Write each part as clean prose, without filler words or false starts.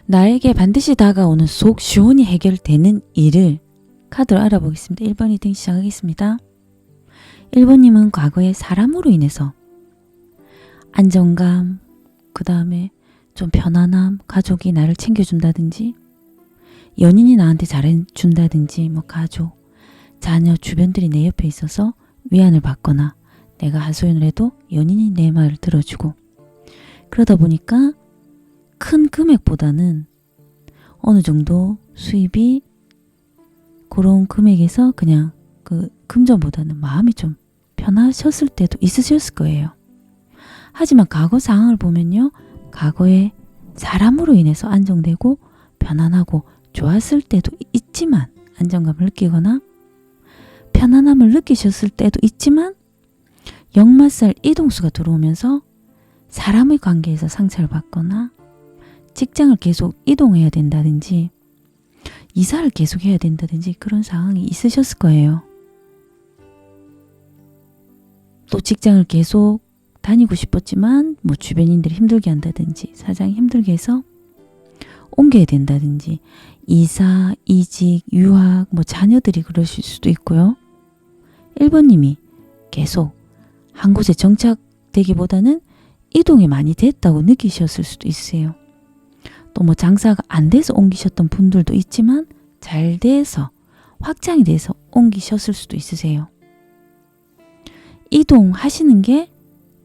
나에게 반드시 다가오는 속 시원히 해결되는 일을 카드로 알아보겠습니다. 1번 리딩 시작하겠습니다. 1번님은 과거에 사람으로 인해서 안정감, 그 다음에 좀 편안함, 가족이 나를 챙겨준다든지 연인이 나한테 잘해준다든지 가족, 자녀, 주변들이 내 옆에 있어서 위안을 받거나 내가 하소연을 해도 연인이 내 말을 들어주고 그러다 보니까 큰 금액보다는 어느 정도 수입이 그런 금액에서 그냥 그 금전보다는 마음이 좀 편하셨을 때도 있으셨을 거예요. 하지만 과거 상황을 보면요. 과거에 사람으로 인해서 안정되고 편안하고 좋았을 때도 있지만 안정감을 느끼거나 편안함을 느끼셨을 때도 있지만 역마살 이동수가 들어오면서 사람의 관계에서 상처를 받거나 직장을 계속 이동해야 된다든지 이사를 계속 해야 된다든지 그런 상황이 있으셨을 거예요. 또 직장을 계속 다니고 싶었지만 주변인들이 힘들게 한다든지 사장이 힘들게 해서 옮겨야 된다든지 이사, 이직, 유학, 자녀들이 그러실 수도 있고요. 1번님이 계속 한 곳에 정착되기보다는 이동이 많이 됐다고 느끼셨을 수도 있어요. 또 장사가 안 돼서 옮기셨던 분들도 있지만 잘 돼서 확장이 돼서 옮기셨을 수도 있으세요. 이동하시는 게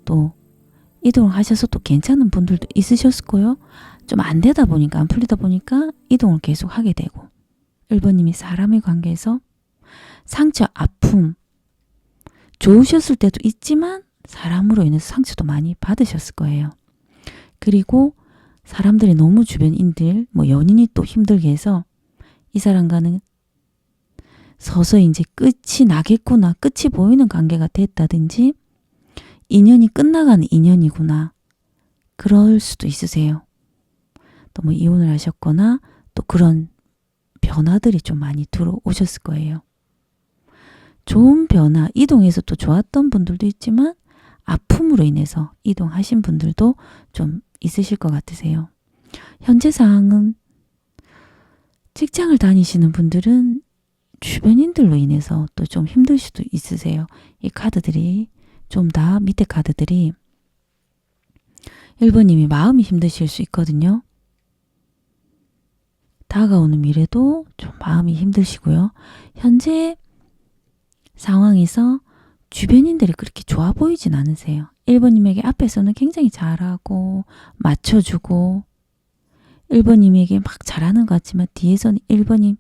또 이동을 하셔서 또 괜찮은 분들도 있으셨을 거예요. 좀 안 되다 보니까 안 풀리다 보니까 이동을 계속 하게 되고 1번님이 사람의 관계에서 상처, 아픔 좋으셨을 때도 있지만 사람으로 인해서 상처도 많이 받으셨을 거예요. 그리고 사람들이 너무 주변인들 연인이 또 힘들게 해서 이 사람과는 서서히 이제 끝이 나겠구나 끝이 보이는 관계가 됐다든지 인연이 끝나가는 인연이구나 그럴 수도 있으세요. 또 이혼을 하셨거나 또 그런 변화들이 좀 많이 들어오셨을 거예요. 좋은 변화, 이동해서 또 좋았던 분들도 있지만 아픔으로 인해서 이동하신 분들도 좀 있으실 것 같으세요. 현재 상황은 직장을 다니시는 분들은 주변인들로 인해서 또 좀 힘들 수도 있으세요. 이 카드들이 좀 다 밑에 카드들이 1번님이 마음이 힘드실 수 있거든요. 다가오는 미래도 좀 마음이 힘드시고요. 현재 상황에서 주변인들이 그렇게 좋아 보이진 않으세요. 1번님에게 앞에서는 굉장히 잘하고 맞춰주고 1번님에게 막 잘하는 것 같지만 뒤에서는 1번님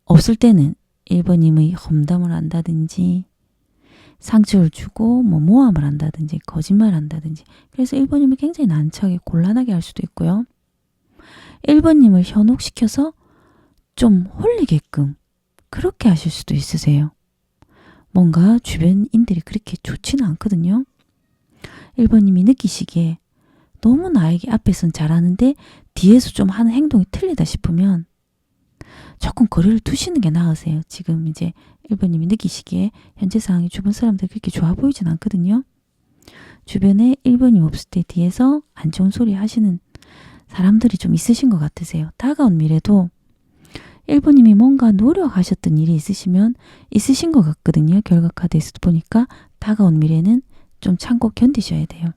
없을 때는 1번님의 험담을 한다든지 상처를 주고 모함을 한다든지 거짓말 한다든지 그래서 1번님을 굉장히 난처하게 곤란하게 할 수도 있고요. 1번님을 현혹시켜서 좀 홀리게끔 그렇게 하실 수도 있으세요. 뭔가 주변인들이 그렇게 좋지는 않거든요. 1번님이 느끼시기에 너무 나에게 앞에선 잘하는데 뒤에서 좀 하는 행동이 틀리다 싶으면 조금 거리를 두시는 게 나으세요. 지금 이제 1번님이 느끼시기에 현재 상황이 주변 사람들이 그렇게 좋아 보이진 않거든요. 주변에 1번님 없을 때 뒤에서 안 좋은 소리 하시는 사람들이 좀 있으신 것 같으세요. 다가온 미래도 1번님이 뭔가 노력하셨던 일이 있으신 것 같거든요. 결과 카드에서 보니까 다가온 미래는 좀 참고 견디셔야 돼요.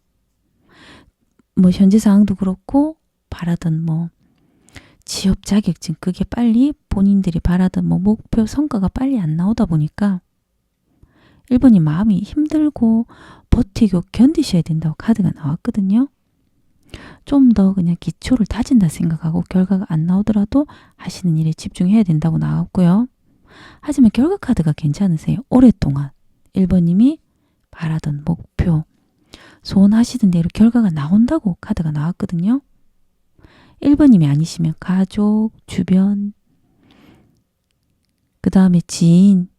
현재 상황도 그렇고 바라던 취업 자격증 그게 빨리 본인들이 바라던 목표 성과가 빨리 안 나오다 보니까 1번이 마음이 힘들고 버티고 견디셔야 된다고 카드가 나왔거든요. 좀 더 그냥 기초를 다진다 생각하고 결과가 안 나오더라도 하시는 일에 집중해야 된다고 나왔고요. 하지만 결과 카드가 괜찮으세요. 오랫동안 1번님이 바라던 목표 소원하시던 대로 결과가 나온다고 카드가 나왔거든요. 1번님이 아니시면 가족, 주변, 그 다음에 지인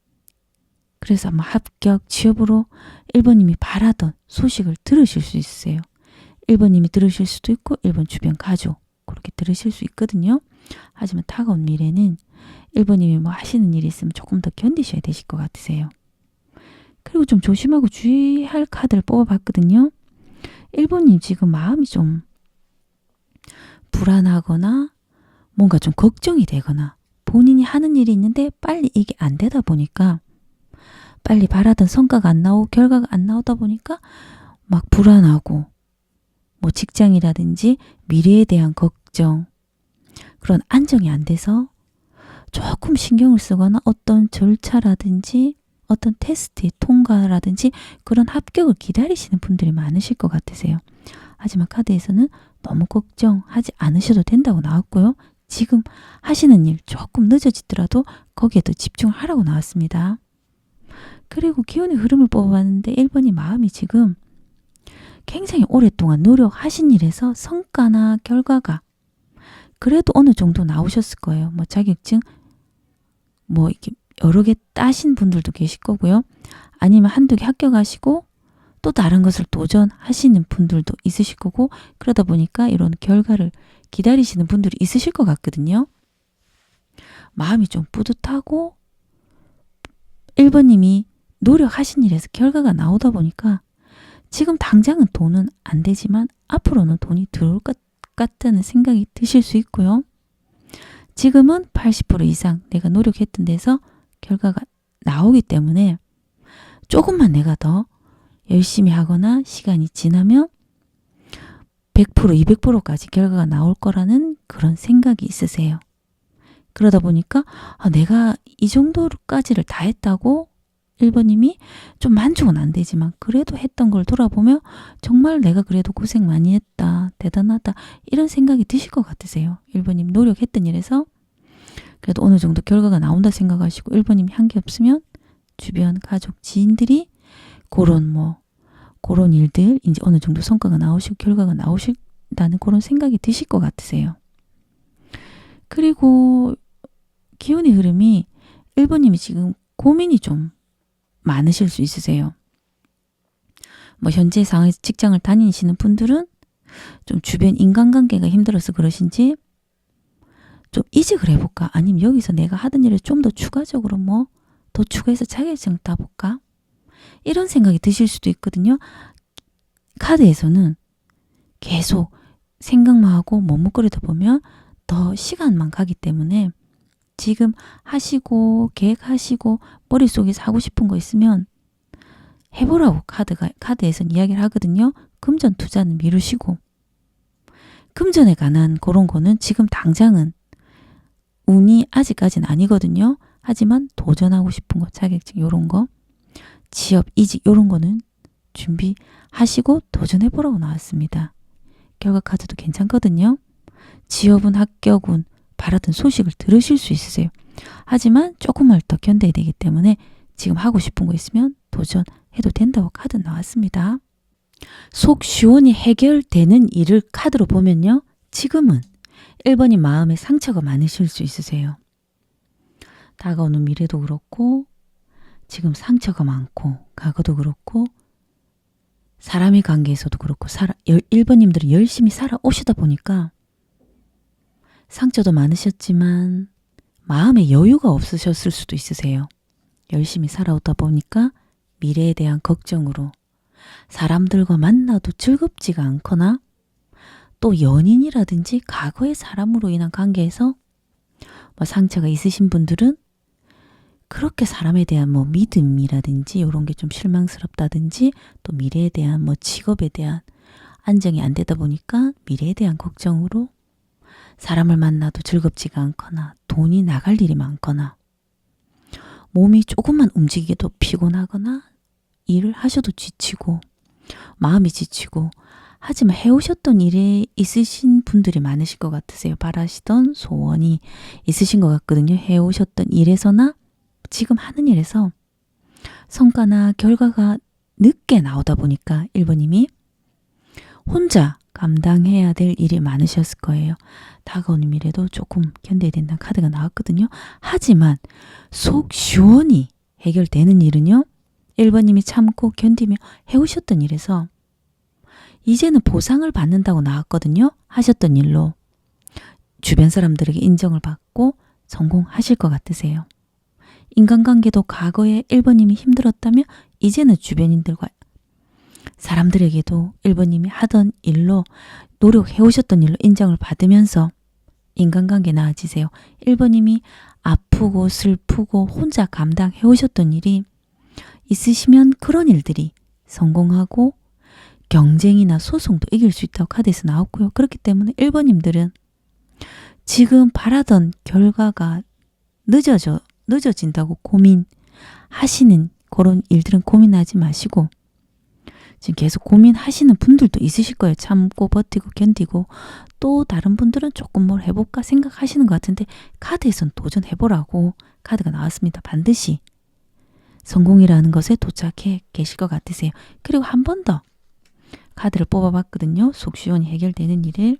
그래서 아마 합격, 취업으로 1번님이 바라던 소식을 들으실 수 있으세요. 1번님이 들으실 수도 있고 1번 주변 가족 그렇게 들으실 수 있거든요. 하지만 다가온 미래는 1번님이 하시는 일이 있으면 조금 더 견디셔야 되실 것 같으세요. 그리고 좀 조심하고 주의할 카드를 뽑아봤거든요. 1번님 지금 마음이 좀 불안하거나 뭔가 좀 걱정이 되거나 본인이 하는 일이 있는데 빨리 이게 안 되다 보니까 빨리 바라던 성과가 안 나오고 결과가 안 나오다 보니까 막 불안하고 뭐 직장이라든지 미래에 대한 걱정, 그런 안정이 안 돼서 조금 신경을 쓰거나 어떤 절차라든지 어떤 테스트의 통과라든지 그런 합격을 기다리시는 분들이 많으실 것 같으세요. 하지만 카드에서는 너무 걱정하지 않으셔도 된다고 나왔고요. 지금 하시는 일 조금 늦어지더라도 거기에 더 집중하라고 나왔습니다. 그리고 기운의 흐름을 뽑아봤는데 1번이 마음이 지금 굉장히 오랫동안 노력하신 일에서 성과나 결과가 그래도 어느 정도 나오셨을 거예요. 뭐 자격증 뭐 이렇게 여러 개 따신 분들도 계실 거고요. 아니면 한두 개 합격하시고 또 다른 것을 도전하시는 분들도 있으실 거고, 그러다 보니까 이런 결과를 기다리시는 분들이 있으실 것 같거든요. 마음이 좀 뿌듯하고 1번님이 노력하신 일에서 결과가 나오다 보니까 지금 당장은 돈은 안 되지만 앞으로는 돈이 들어올 것 같다는 생각이 드실 수 있고요. 지금은 80% 이상 내가 노력했던 데서 결과가 나오기 때문에 조금만 내가 더 열심히 하거나 시간이 지나면 100%, 200%까지 결과가 나올 거라는 그런 생각이 있으세요. 그러다 보니까 내가 이 정도까지를 다 했다고 1번님이 좀 만족은 안 되지만 그래도 했던 걸 돌아보며 정말 내가 그래도 고생 많이 했다, 대단하다, 이런 생각이 드실 것 같으세요. 1번님 노력했던 일에서 그래도 어느 정도 결과가 나온다 생각하시고 1번님이 한 게 없으면 주변 가족, 지인들이 그런 일들 이제 어느 정도 성과가 나오시고 결과가 나오신다는 그런 생각이 드실 것 같으세요. 그리고 기운의 흐름이 1번님이 지금 고민이 좀 많으실 수 있으세요. 뭐 현재 상황에서 직장을 다니시는 분들은 좀 주변 인간관계가 힘들어서 그러신지 좀 이직을 해볼까? 아니면 여기서 내가 하던 일을 좀 더 추가적으로 더 추가해서 자격증을 따볼까? 이런 생각이 드실 수도 있거든요. 카드에서는 계속 생각만 하고 머뭇거리다 보면 더 시간만 가기 때문에 지금 하시고 계획하시고 머릿속에서 하고 싶은 거 있으면 해보라고 카드에서는 이야기를 하거든요. 금전 투자는 미루시고 금전에 관한 그런 거는 지금 당장은 운이 아직까지는 아니거든요. 하지만 도전하고 싶은 거, 자격증 이런 거, 취업, 이직 이런 거는 준비하시고 도전해보라고 나왔습니다. 결과 카드도 괜찮거든요. 취업운, 합격운, 바라던 소식을 들으실 수 있으세요. 하지만 조금만 더 견뎌야 되기 때문에 지금 하고 싶은 거 있으면 도전해도 된다고 카드 나왔습니다. 속 시원히 해결되는 일을 카드로 보면요. 지금은 1번이 마음에 상처가 많으실 수 있으세요. 다가오는 미래도 그렇고 지금 상처가 많고 과거도 그렇고 사람의 관계에서도 그렇고 1번님들이 열심히 살아오시다 보니까 상처도 많으셨지만 마음에 여유가 없으셨을 수도 있으세요. 열심히 살아오다 보니까 미래에 대한 걱정으로 사람들과 만나도 즐겁지가 않거나 또 연인이라든지 과거의 사람으로 인한 관계에서 상처가 있으신 분들은 그렇게 사람에 대한 믿음이라든지 이런 게 좀 실망스럽다든지 또 미래에 대한 직업에 대한 안정이 안 되다 보니까 미래에 대한 걱정으로 사람을 만나도 즐겁지가 않거나 돈이 나갈 일이 많거나 몸이 조금만 움직이기도 피곤하거나 일을 하셔도 지치고 마음이 지치고 하지만 해오셨던 일에 있으신 분들이 많으실 것 같으세요. 바라시던 소원이 있으신 것 같거든요. 해오셨던 일에서나 지금 하는 일에서 성과나 결과가 늦게 나오다 보니까 1번님이 혼자 감당해야 될 일이 많으셨을 거예요. 다가오는 미래도 조금 견뎌야 된다는 카드가 나왔거든요. 하지만 속 시원히 해결되는 일은요. 1번님이 참고 견디며 해오셨던 일에서 이제는 보상을 받는다고 나왔거든요. 하셨던 일로 주변 사람들에게 인정을 받고 성공하실 것 같으세요. 인간관계도 과거에 1번님이 힘들었다면 이제는 주변인들과 사람들에게도 1번님이 하던 일로 노력해오셨던 일로 인정을 받으면서 인간관계 나아지세요. 1번님이 아프고 슬프고 혼자 감당해 오셨던 일이 있으시면 그런 일들이 성공하고 경쟁이나 소송도 이길 수 있다고 카드에서 나왔고요. 그렇기 때문에 1번님들은 지금 바라던 결과가 늦어진다고 고민하시는 그런 일들은 고민하지 마시고, 지금 계속 고민하시는 분들도 있으실 거예요. 참고 버티고 견디고. 또 다른 분들은 조금 뭘 해볼까 생각하시는 것 같은데 카드에선 도전해보라고 카드가 나왔습니다. 반드시 성공이라는 것에 도착해 계실 것 같으세요. 그리고 한 번 더 카드를 뽑아봤거든요. 속 시원히 해결되는 일을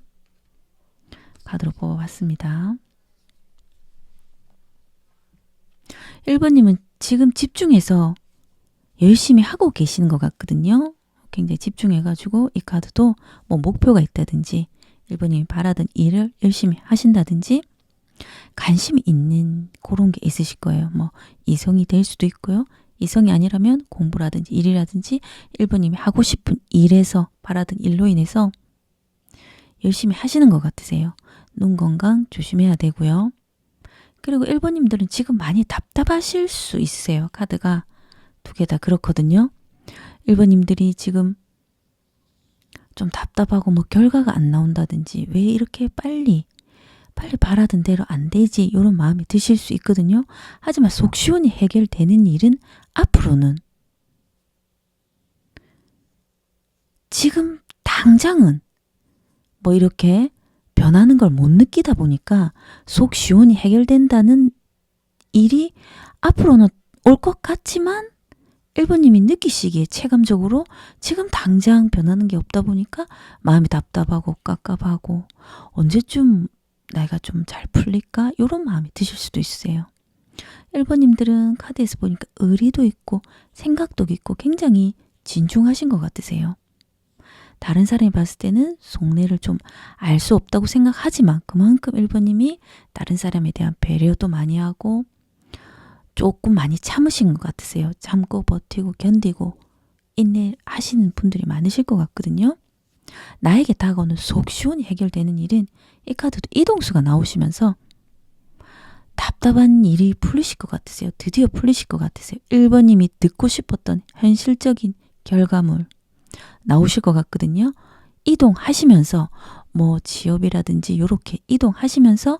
카드로 뽑아봤습니다. 1번님은 지금 집중해서 열심히 하고 계시는 것 같거든요. 굉장히 집중해가지고 이 카드도 뭐 목표가 있다든지 1번님이 바라던 일을 열심히 하신다든지 관심이 있는 그런 게 있으실 거예요. 뭐 이성이 될 수도 있고요. 이성이 아니라면 공부라든지 일이라든지 1번님이 하고 싶은 일에서 바라던 일로 인해서 열심히 하시는 것 같으세요. 눈 건강 조심해야 되고요. 그리고 1번님들은 지금 많이 답답하실 수 있으세요. 카드가 두 개 다 그렇거든요. 1번님들이 지금 좀 답답하고 뭐 결과가 안 나온다든지 왜 이렇게 빨리 바라던 대로 안 되지 이런 마음이 드실 수 있거든요. 하지만 속 시원히 해결되는 일은 앞으로는 지금 당장은 뭐 이렇게 변하는 걸 못 느끼다 보니까 속 시원히 해결된다는 일이 앞으로는 올 것 같지만 1번님이 느끼시기에 체감적으로 지금 당장 변하는 게 없다 보니까 마음이 답답하고 깝깝하고 언제쯤 내가 좀 잘 풀릴까? 이런 마음이 드실 수도 있으세요. 1번님들은 카드에서 보니까 의리도 있고 생각도 있고 굉장히 진중하신 것 같으세요. 다른 사람이 봤을 때는 속내를 좀 알 수 없다고 생각하지만 그만큼 1번님이 다른 사람에 대한 배려도 많이 하고 조금 많이 참으신 것 같으세요. 참고 버티고 견디고 인내하시는 분들이 많으실 것 같거든요. 나에게 다가오는 속 시원히 해결되는 일은 이 카드도 이동수가 나오시면서 답답한 일이 풀리실 것 같으세요. 드디어 풀리실 것 같으세요. 1번님이 듣고 싶었던 현실적인 결과물 나오실 것 같거든요. 이동하시면서 뭐 지역이라든지 이렇게 이동하시면서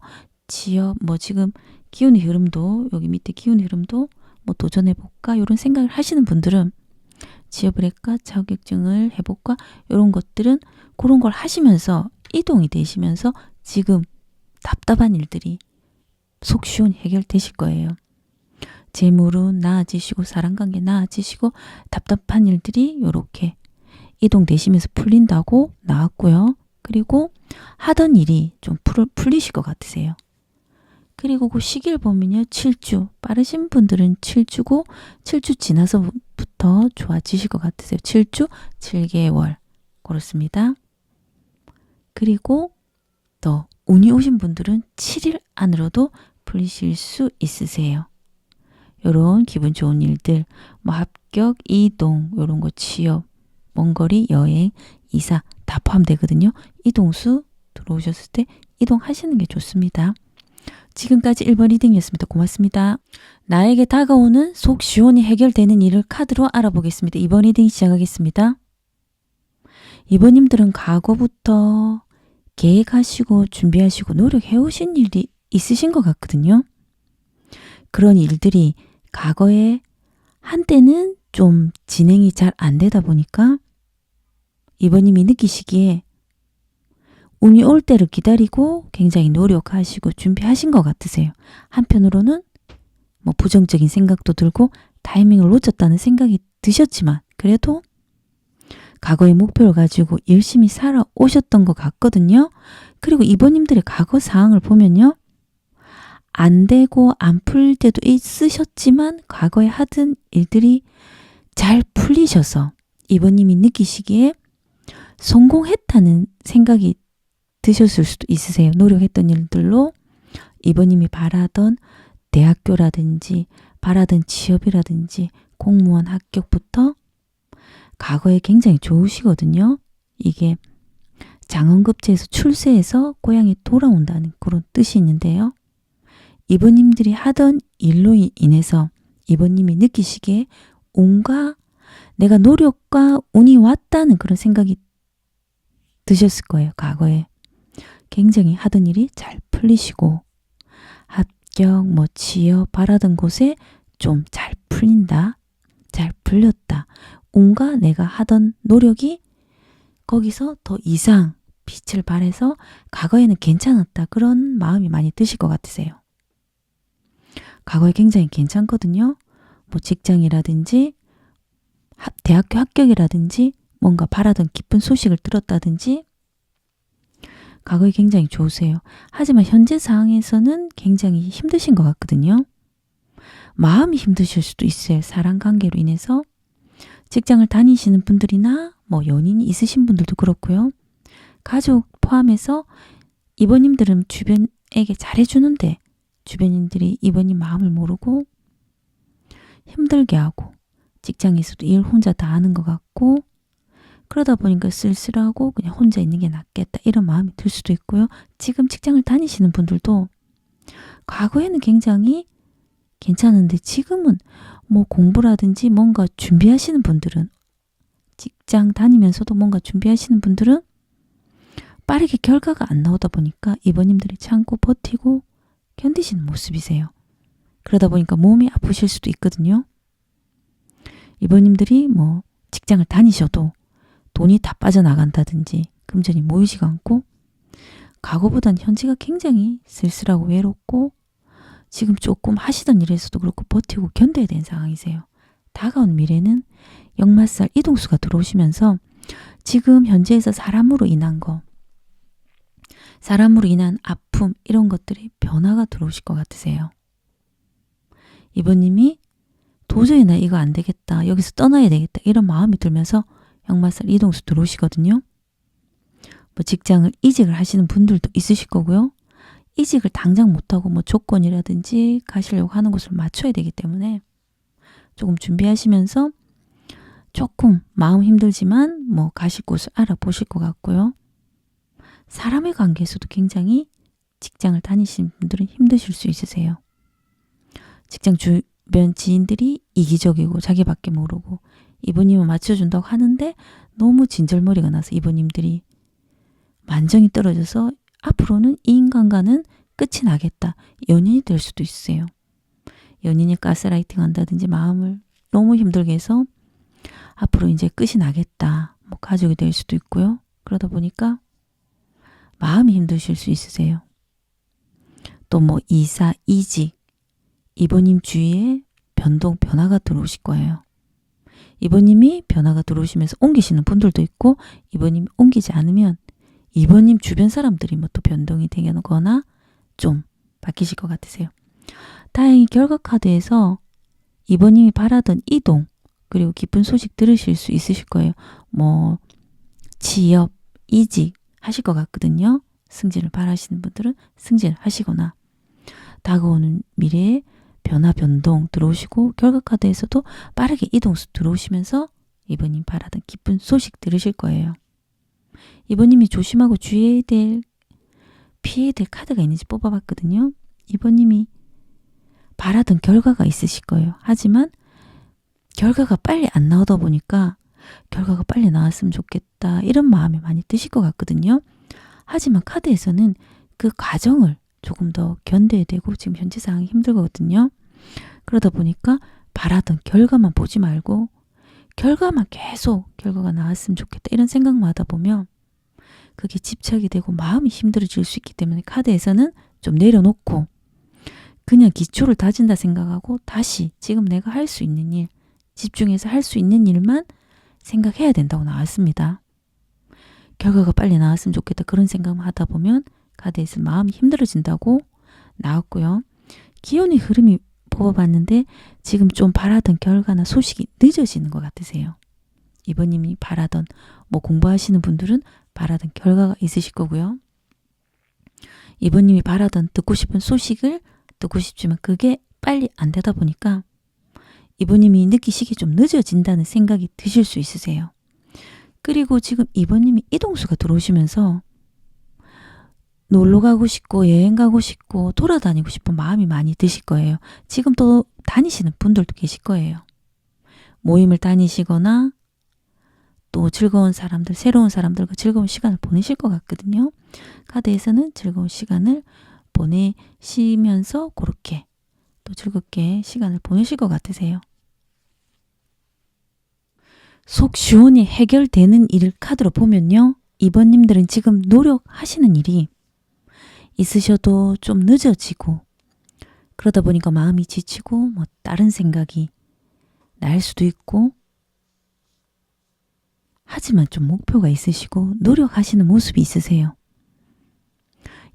지역 뭐 지금 기운의 흐름도 여기 밑에 기운의 흐름도 뭐 도전해볼까 이런 생각을 하시는 분들은 지업을 할까 자격증을 해볼까 이런 것들은 그런 걸 하시면서 이동이 되시면서 지금 답답한 일들이 속 시원히 해결되실 거예요. 재물은 나아지시고 사랑관계 나아지시고 답답한 일들이 이렇게 이동되시면서 풀린다고 나왔고요. 그리고 하던 일이 좀 풀리실 것 같으세요. 그리고 그 시기를 보면요. 7주 빠르신 분들은 7주고 7주 지나서부터 좋아지실 것 같으세요. 7주 7개월 그렇습니다. 그리고 더 운이 오신 분들은 7일 안으로도 풀리실 수 있으세요. 요런 기분 좋은 일들 뭐 합격, 이동 요런 거 취업, 먼거리, 여행, 이사 다 포함되거든요. 이동수 들어오셨을 때 이동하시는 게 좋습니다. 지금까지 1번 리딩이었습니다. 고맙습니다. 나에게 다가오는 속 시원히 해결되는 일을 카드로 알아보겠습니다. 2번 리딩 시작하겠습니다. 2번님들은 과거부터 계획하시고 준비하시고 노력해 오신 일이 있으신 것 같거든요. 그런 일들이 과거에 한때는 좀 진행이 잘 안 되다 보니까 2번님이 느끼시기에 운이 올 때를 기다리고 굉장히 노력하시고 준비하신 것 같으세요. 한편으로는 뭐 부정적인 생각도 들고 타이밍을 놓쳤다는 생각이 드셨지만 그래도 과거의 목표를 가지고 열심히 살아오셨던 것 같거든요. 그리고 2번님들의 과거 상황을 보면요. 안 되고 안 풀릴 때도 있으셨지만 과거에 하던 일들이 잘 풀리셔서 2번님이 느끼시기에 성공했다는 생각이 드셨을 수도 있으세요. 노력했던 일들로 2번님이 바라던 대학교라든지 바라던 취업이라든지 공무원 합격부터 과거에 굉장히 좋으시거든요. 이게 장원급제에서 출세해서 고향에 돌아온다는 그런 뜻이 있는데요. 이번님들이 하던 일로 인해서 이번님이 느끼시기에 온갖 내가 노력과 운이 왔다는 그런 생각이 드셨을 거예요. 과거에. 굉장히 하던 일이 잘 풀리시고 합격, 뭐 취업 바라던 곳에 좀 잘 풀린다. 잘 풀렸다. 온갖 내가 하던 노력이 거기서 더 이상 빛을 발해서 과거에는 괜찮았다. 그런 마음이 많이 드실 것 같으세요. 과거에 굉장히 괜찮거든요. 뭐 직장이라든지 대학교 합격이라든지 뭔가 바라던 기쁜 소식을 들었다든지 과거에 굉장히 좋으세요. 하지만 현재 상황에서는 굉장히 힘드신 것 같거든요. 마음이 힘드실 수도 있어요. 사랑관계로 인해서. 직장을 다니시는 분들이나 뭐 연인이 있으신 분들도 그렇고요. 가족 포함해서 이번님들은 주변에게 잘해주는데 주변인들이 이번님 마음을 모르고 힘들게 하고 직장에서도 일 혼자 다 하는 것 같고 그러다 보니까 쓸쓸하고 그냥 혼자 있는 게 낫겠다 이런 마음이 들 수도 있고요. 지금 직장을 다니시는 분들도 과거에는 굉장히 괜찮은데 지금은 뭐 공부라든지 뭔가 준비하시는 분들은 직장 다니면서도 뭔가 준비하시는 분들은 빠르게 결과가 안 나오다 보니까 이번님들이 참고 버티고 견디시는 모습이세요. 그러다 보니까 몸이 아프실 수도 있거든요. 이번님들이 뭐 직장을 다니셔도 돈이 다 빠져나간다든지 금전이 모이지가 않고 과거보단 현재가 굉장히 쓸쓸하고 외롭고 지금 조금 하시던 일에서도 그렇고 버티고 견뎌야 되는 상황이세요. 다가온 미래는 역마살 이동수가 들어오시면서 지금 현재에서 사람으로 인한 거, 사람으로 인한 아픔 이런 것들이 변화가 들어오실 것 같으세요. 이번님이 도저히 나 이거 안 되겠다. 여기서 떠나야 되겠다. 이런 마음이 들면서 역마살 이동수 들어오시거든요. 뭐 직장을 이직을 하시는 분들도 있으실 거고요. 이직을 당장 못하고 뭐 조건이라든지 가시려고 하는 곳을 맞춰야 되기 때문에 조금 준비하시면서 조금 마음 힘들지만 뭐 가실 곳을 알아보실 것 같고요. 사람의 관계에서도 굉장히 직장을 다니시는 분들은 힘드실 수 있으세요. 직장 주변 지인들이 이기적이고 자기밖에 모르고 이번님은 맞춰준다고 하는데 너무 진절머리가 나서 이번님들이 만정이 떨어져서 앞으로는 이 인간과는 끝이 나겠다. 연인이 될 수도 있어요. 연인이 가스라이팅 한다든지 마음을 너무 힘들게 해서 앞으로 이제 끝이 나겠다. 뭐 가족이 될 수도 있고요. 그러다 보니까 마음이 힘드실 수 있으세요. 또 뭐 이사, 이직, 이번님 주위에 변화가 들어오실 거예요. 이번님이 변화가 들어오시면서 옮기시는 분들도 있고 이번님이 옮기지 않으면 이번님 주변 사람들이 뭐 또 변동이 되거나 좀 바뀌실 것 같으세요. 다행히 결과 카드에서 이번님이 바라던 이동 그리고 기쁜 소식 들으실 수 있으실 거예요. 뭐 취업, 이직 하실 것 같거든요. 승진을 바라시는 분들은 승진을 하시거나 다가오는 미래에 변동 들어오시고 결과 카드에서도 빠르게 이동수 들어오시면서 이번님 바라던 기쁜 소식 들으실 거예요. 이번님이 조심하고 주의해야 될 피해야 될 카드가 있는지 뽑아봤거든요. 이번님이 바라던 결과가 있으실 거예요. 하지만 결과가 빨리 안 나오다 보니까 결과가 빨리 나왔으면 좋겠다 이런 마음이 많이 드실 것 같거든요. 하지만 카드에서는 그 과정을 조금 더 견뎌야 되고 지금 현재 상황이 힘들거든요. 그러다 보니까 바라던 결과만 보지 말고 결과만 계속 결과가 나왔으면 좋겠다 이런 생각만 하다 보면 그게 집착이 되고 마음이 힘들어질 수 있기 때문에 카드에서는 좀 내려놓고 그냥 기초를 다진다 생각하고 다시 지금 내가 할 수 있는 일, 집중해서 할 수 있는 일만 생각해야 된다고 나왔습니다. 결과가 빨리 나왔으면 좋겠다 그런 생각만 하다 보면 카드에서 마음이 힘들어진다고 나왔고요. 기운의 흐름이 뽑아봤는데 지금 좀 바라던 결과나 소식이 늦어지는 것 같으세요. 이번님이 바라던 뭐 공부하시는 분들은 바라던 결과가 있으실 거고요. 이번님이 바라던 듣고 싶은 소식을 듣고 싶지만 그게 빨리 안 되다 보니까 이번님이 느끼시기에 좀 늦어진다는 생각이 드실 수 있으세요. 그리고 지금 이번님이 이동수가 들어오시면서 놀러 가고 싶고 여행 가고 싶고 돌아다니고 싶은 마음이 많이 드실 거예요. 지금 또 다니시는 분들도 계실 거예요. 모임을 다니시거나 또 즐거운 사람들, 새로운 사람들과 즐거운 시간을 보내실 것 같거든요. 카드에서는 즐거운 시간을 보내시면서 그렇게 또 즐겁게 시간을 보내실 것 같으세요. 속 시원히 해결되는 일을 카드로 보면요. 이번님들은 지금 노력하시는 일이 있으셔도 좀 늦어지고 그러다 보니까 마음이 지치고 뭐 다른 생각이 날 수도 있고 하지만 좀 목표가 있으시고 노력하시는 모습이 있으세요.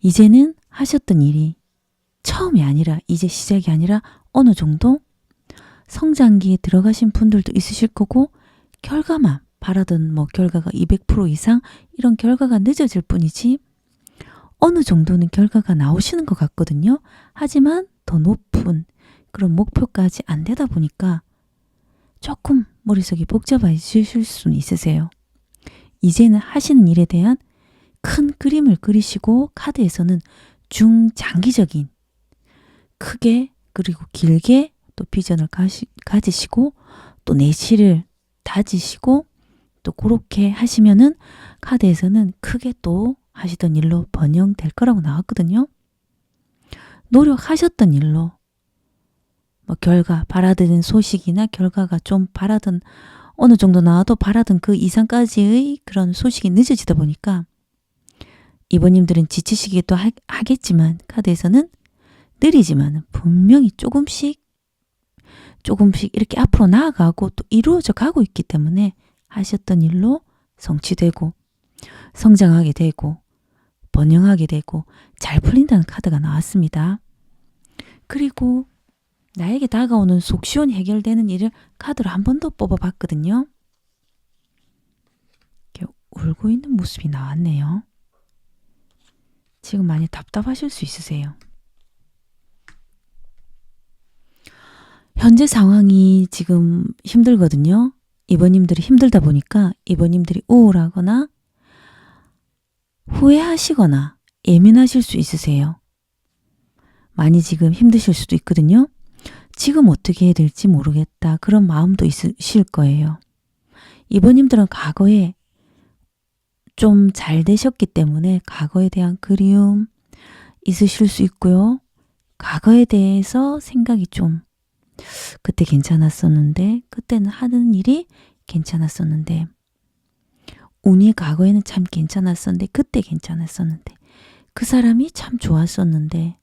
이제는 하셨던 일이 처음이 아니라 이제 시작이 아니라 어느 정도 성장기에 들어가신 분들도 있으실 거고 결과만 바라던 뭐 결과가 200% 이상 이런 결과가 늦어질 뿐이지 어느 정도는 결과가 나오시는 것 같거든요. 하지만 더 높은 그런 목표까지 안 되다 보니까 조금 머릿속이 복잡해지실 수는 있으세요. 이제는 하시는 일에 대한 큰 그림을 그리시고 카드에서는 중장기적인 크게 그리고 길게 또 비전을 가지시고 또 내실을 다지시고 또 그렇게 하시면은 카드에서는 크게 또 하시던 일로 번영될 거라고 나왔거든요. 노력하셨던 일로 뭐 결과 바라던 소식이나 결과가 좀 바라던 어느 정도 나와도 바라던 그 이상까지의 그런 소식이 늦어지다 보니까 이번님들은 지치시기도 하겠지만 카드에서는 느리지만 분명히 조금씩 이렇게 앞으로 나아가고 또 이루어져 가고 있기 때문에 하셨던 일로 성취되고 성장하게 되고 번영하게 되고 잘 풀린다는 카드가 나왔습니다. 그리고 나에게 다가오는 속 시원히 해결되는 일을 카드로 한 번 더 뽑아봤거든요. 이렇게 울고 있는 모습이 나왔네요. 지금 많이 답답하실 수 있으세요. 현재 상황이 지금 힘들거든요. 이번님들이 힘들다 보니까 이번님들이 우울하거나 후회하시거나 예민하실 수 있으세요. 많이 지금 힘드실 수도 있거든요. 지금 어떻게 해야 될지 모르겠다. 그런 마음도 있으실 거예요. 이번님들은 과거에 좀 잘 되셨기 때문에 과거에 대한 그리움 있으실 수 있고요. 과거에 대해서 생각이 좀 그때 괜찮았었는데 그때는 하는 일이 괜찮았었는데 운이 과거에는 참 괜찮았었는데 그때 괜찮았었는데 그 사람이 참 좋았었는데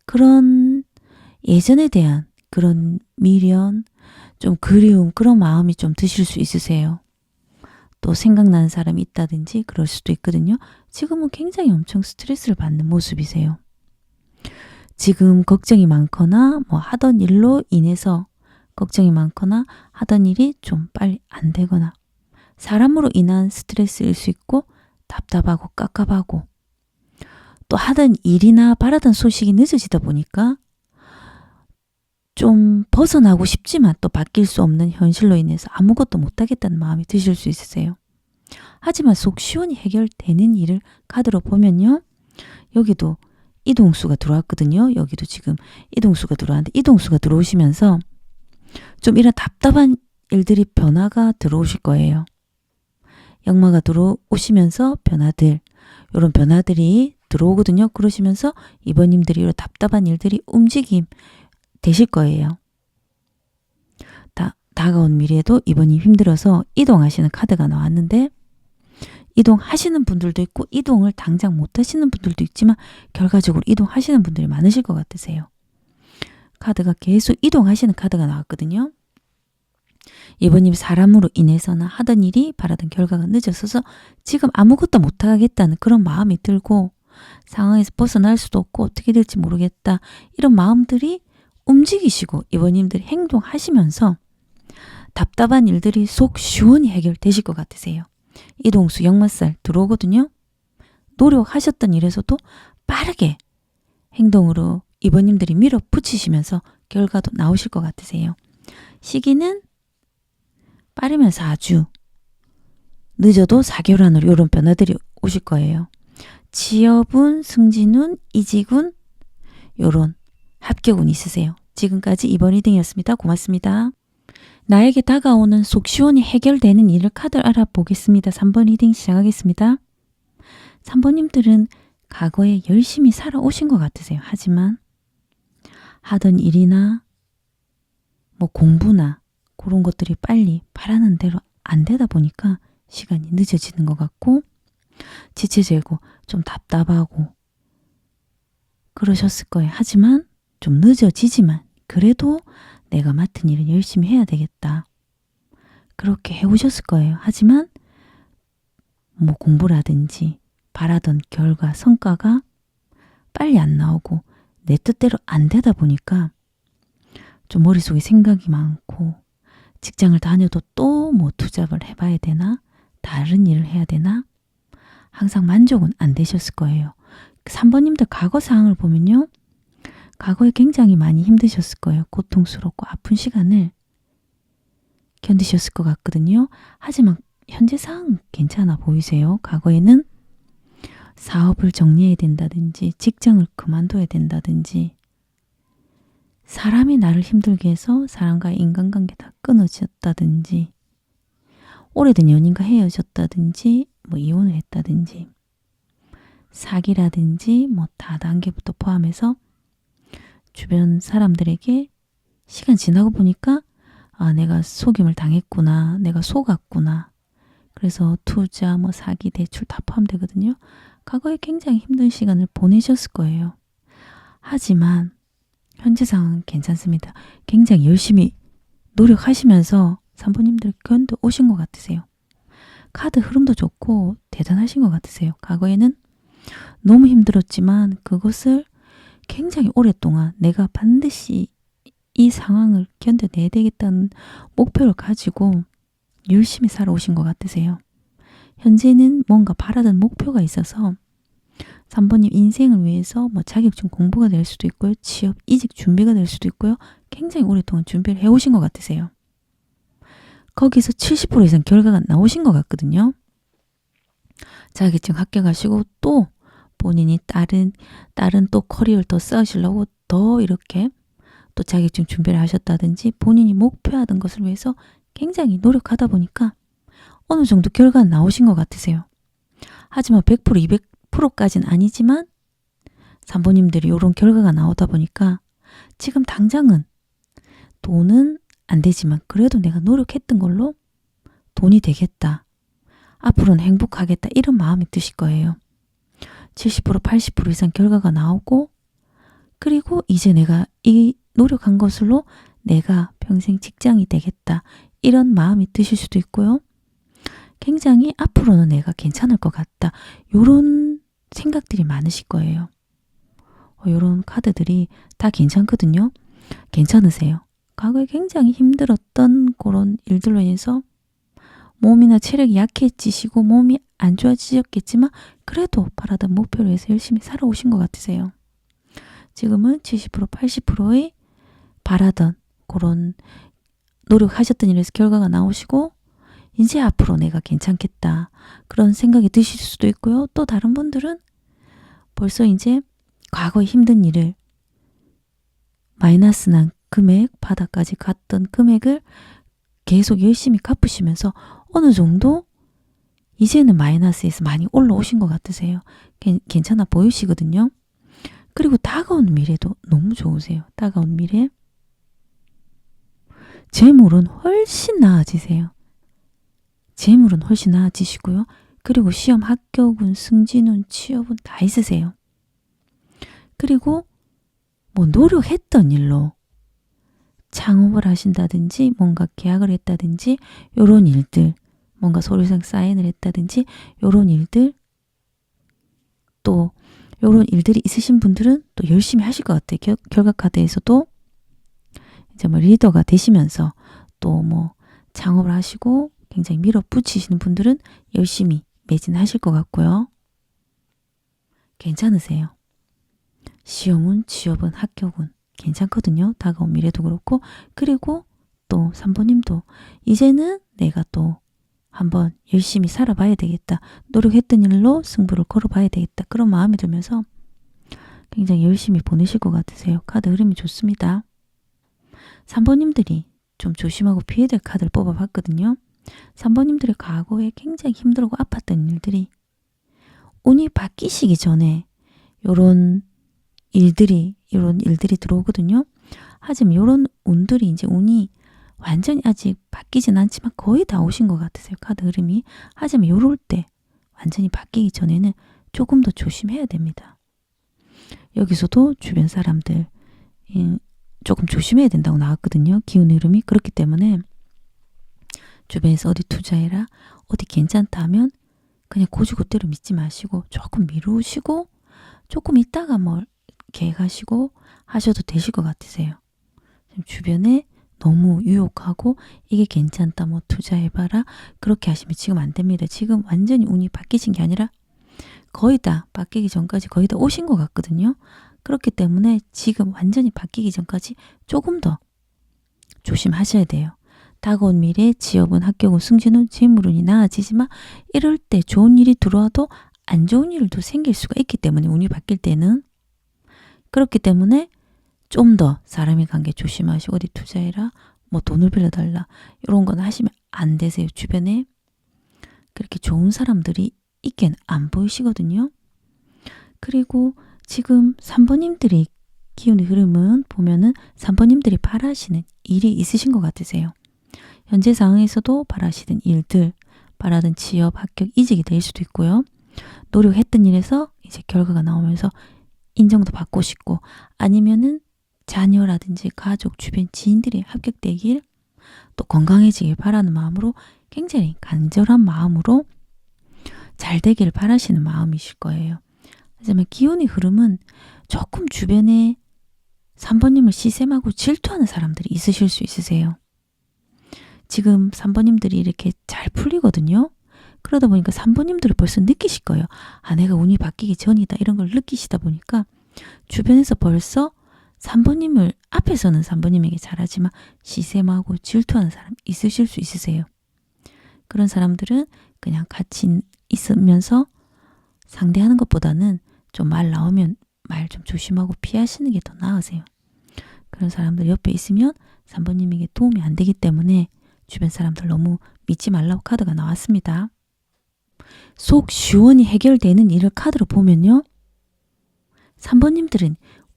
그런 예전에 대한 그런 미련 좀 그리움 그런 마음이 좀 드실 수 있으세요. 또 생각나는 사람이 있다든지 그럴 수도 있거든요. 지금은 굉장히 엄청 스트레스를 받는 모습이세요. 지금 걱정이 많거나 뭐 하던 일로 인해서 걱정이 많거나 하던 일이 좀 빨리 안 되거나 사람으로 인한 스트레스일 수 있고 답답하고 깝깝하고 또 하던 일이나 바라던 소식이 늦어지다 보니까 좀 벗어나고 싶지만 또 바뀔 수 없는 현실로 인해서 아무것도 못하겠다는 마음이 드실 수 있으세요. 하지만 속 시원히 해결되는 일을 카드로 보면요. 여기도 이동수가 들어왔거든요. 여기도 지금 이동수가 들어왔는데 이동수가 들어오시면서 좀 이런 답답한 일들이 변화가 들어오실 거예요. 역마가 들어오시면서 이런 변화들이 들어오거든요. 그러시면서 이번님들이 이런 답답한 일들이 움직임 되실 거예요. 다가온 미래에도 이번님 힘들어서 이동하시는 카드가 나왔는데 이동하시는 분들도 있고 이동을 당장 못 하시는 분들도 있지만 결과적으로 이동하시는 분들이 많으실 것 같으세요. 카드가 계속 이동하시는 카드가 나왔거든요. 이번님 사람으로 인해서는 하던 일이 바라던 결과가 늦어서서 지금 아무것도 못하겠다는 그런 마음이 들고 상황에서 벗어날 수도 없고 어떻게 될지 모르겠다 이런 마음들이 움직이시고 이번님들이 행동하시면서 답답한 일들이 속 시원히 해결되실 것 같으세요. 이동수 역마살 들어오거든요. 노력하셨던 일에서도 빠르게 행동으로 이번님들이 밀어붙이시면서 결과도 나오실 것 같으세요. 시기는 빠르면 4주, 늦어도 4개월 안으로 이런 변화들이 오실 거예요. 취업운, 승진운, 이직운 요런 합격운 있으세요. 지금까지 2번 리딩이었습니다. 고맙습니다. 나에게 다가오는 속 시원히 해결되는 일을 카드 알아보겠습니다. 3번 리딩 시작하겠습니다. 3번님들은 과거에 열심히 살아오신 것 같으세요. 하지만 하던 일이나 뭐 공부나 그런 것들이 빨리 바라는 대로 안 되다 보니까 시간이 늦어지는 것 같고 지체되고 좀 답답하고 그러셨을 거예요. 하지만 좀 늦어지지만 그래도 내가 맡은 일은 열심히 해야 되겠다. 그렇게 해오셨을 거예요. 하지만 뭐 공부라든지 바라던 결과, 성과가 빨리 안 나오고 내 뜻대로 안 되다 보니까 좀 머릿속에 생각이 많고 직장을 다녀도 또 뭐 투잡을 해봐야 되나? 다른 일을 해야 되나? 항상 만족은 안 되셨을 거예요. 3번님들 과거 상황을 보면요. 과거에 굉장히 많이 힘드셨을 거예요. 고통스럽고 아픈 시간을 견디셨을 것 같거든요. 하지만 현재 상황은 괜찮아 보이세요. 과거에는 사업을 정리해야 된다든지 직장을 그만둬야 된다든지 사람이 나를 힘들게 해서 사람과의 인간관계 다 끊어졌다든지 오래된 연인과 헤어졌다든지 뭐 이혼을 했다든지 사기라든지 뭐 다단계부터 포함해서 주변 사람들에게 시간 지나고 보니까 아 내가 속임을 당했구나. 내가 속았구나. 그래서 투자, 뭐 사기, 대출 다 포함되거든요. 과거에 굉장히 힘든 시간을 보내셨을 거예요. 하지만 현재 상황은 괜찮습니다. 굉장히 열심히 노력하시면서 3번님들 견뎌 오신 것 같으세요. 카드 흐름도 좋고 대단하신 것 같으세요. 과거에는 너무 힘들었지만 그것을 굉장히 오랫동안 내가 반드시 이 상황을 견뎌내야 되겠다는 목표를 가지고 열심히 살아오신 것 같으세요. 현재는 뭔가 바라던 목표가 있어서 3번님 인생을 위해서 뭐 자격증 공부가 될 수도 있고요. 취업, 이직 준비가 될 수도 있고요. 굉장히 오랫동안 준비를 해오신 것 같으세요. 거기서 70% 이상 결과가 나오신 것 같거든요. 자격증 합격하시고 또 본인이 다른 또 커리어를 더 쌓으시려고 더 이렇게 또 자격증 준비를 하셨다든지 본인이 목표하던 것을 위해서 굉장히 노력하다 보니까 어느 정도 결과는 나오신 것 같으세요. 하지만 100%, 200%까지는 아니지만 3번님들이 이런 결과가 나오다 보니까 지금 당장은 돈은 안 되지만 그래도 내가 노력했던 걸로 돈이 되겠다. 앞으로는 행복하겠다. 이런 마음이 드실 거예요. 70%, 80% 이상 결과가 나오고 그리고 이제 내가 이 노력한 것으로 내가 평생 직장이 되겠다. 이런 마음이 드실 수도 있고요. 굉장히 앞으로는 내가 괜찮을 것 같다. 이런 생각들이 많으실 거예요. 이런 카드들이 다 괜찮거든요. 괜찮으세요. 과거에 굉장히 힘들었던 그런 일들로 인해서 몸이나 체력이 약해지시고 몸이 안 좋아지셨겠지만 그래도 바라던 목표를 위해서 열심히 살아오신 것 같으세요. 지금은 70%, 80%의 바라던 그런 노력하셨던 일에서 결과가 나오시고 이제 앞으로 내가 괜찮겠다. 그런 생각이 드실 수도 있고요. 또 다른 분들은 벌써 이제 과거의 힘든 일을 마이너스 난 금액, 바닥까지 갔던 금액을 계속 열심히 갚으시면서 어느 정도 이제는 마이너스에서 많이 올라오신 것 같으세요. 괜찮아 보이시거든요. 그리고 다가온 미래도 너무 좋으세요. 다가온 미래. 재물은 훨씬 나아지세요. 재물은 훨씬 나아지시고요. 그리고 시험 합격운, 승진운, 취업운 다 있으세요. 그리고 뭐 노력했던 일로 창업을 하신다든지 뭔가 계약을 했다든지 요런 일들, 뭔가 서류상 사인을 했다든지 요런 일들, 또 요런 일들이 있으신 분들은 또 열심히 하실 것 같아요. 결과 카드에서도 이제 뭐 리더가 되시면서 또 뭐 창업을 하시고 굉장히 밀어붙이시는 분들은 열심히 매진하실 것 같고요. 괜찮으세요. 시험은, 취업은, 합격은 괜찮거든요. 다가온 미래도 그렇고 그리고 또 3번님도 이제는 내가 또 한번 열심히 살아봐야 되겠다. 노력했던 일로 승부를 걸어봐야 되겠다. 그런 마음이 들면서 굉장히 열심히 보내실 것 같으세요. 카드 흐름이 좋습니다. 3번님들이 좀 조심하고 피해야 될 카드를 뽑아봤거든요. 3번님들의 과거에 굉장히 힘들고 아팠던 일들이 운이 바뀌시기 전에 이런 일들이 들어오거든요. 하지만 이런 운들이 이제 운이 완전히 아직 바뀌진 않지만 거의 다 오신 것 같으세요. 카드 흐름이. 하지만 요럴 때 완전히 바뀌기 전에는 조금 더 조심해야 됩니다. 여기서도 주변 사람들 조금 조심해야 된다고 나왔거든요. 기운 흐름이. 그렇기 때문에 주변에서 어디 투자해라, 어디 괜찮다 하면 그냥 고지고대로 믿지 마시고 조금 미루시고 조금 있다가 뭘 계획하시고 하셔도 되실 것 같으세요. 주변에 너무 유혹하고 이게 괜찮다, 뭐 투자해봐라 그렇게 하시면 지금 안 됩니다. 지금 완전히 운이 바뀌신 게 아니라 거의 다 바뀌기 전까지 거의 다 오신 것 같거든요. 그렇기 때문에 지금 완전히 바뀌기 전까지 조금 더 조심하셔야 돼요. 다가온 미래 지역은, 합격은, 승진은, 재물운이 나아지지만 이럴 때 좋은 일이 들어와도 안 좋은 일도 생길 수가 있기 때문에 운이 바뀔 때는 그렇기 때문에 좀 더 사람의 관계 조심하시고 어디 투자해라, 뭐 돈을 빌려달라 이런 건 하시면 안 되세요. 주변에 그렇게 좋은 사람들이 있긴 안 보이시거든요. 그리고 지금 3번님들이 기운의 흐름은 보면은 3번님들이 바라시는 일이 있으신 것 같으세요. 현재 상황에서도 바라시던 일들, 바라던 취업, 합격, 이직이 될 수도 있고요. 노력했던 일에서 이제 결과가 나오면서 인정도 받고 싶고 아니면은 자녀라든지 가족, 주변 지인들이 합격되길 또 건강해지길 바라는 마음으로 굉장히 간절한 마음으로 잘 되기를 바라시는 마음이실 거예요. 하지만 기운의 흐름은 조금 주변에 3번님을 시샘하고 질투하는 사람들이 있으실 수 있으세요. 지금 3번님들이 이렇게 잘 풀리거든요. 그러다 보니까 3번님들을 벌써 느끼실 거예요. 아, 내가 운이 바뀌기 전이다 이런 걸 느끼시다 보니까 주변에서 벌써 3번님을 앞에서는 3번님에게 잘하지만 시샘하고 질투하는 사람 있으실 수 있으세요. 그런 사람들은 그냥 같이 있으면서 상대하는 것보다는 좀 말 나오면 말 좀 조심하고 피하시는 게 더 나으세요. 그런 사람들 옆에 있으면 3번님에게 도움이 안 되기 때문에 주변 사람들 너무 믿지 말라고 카드가 나왔습니다. 속 시원히 해결되는 일을 카드로 보면요. 3번님들은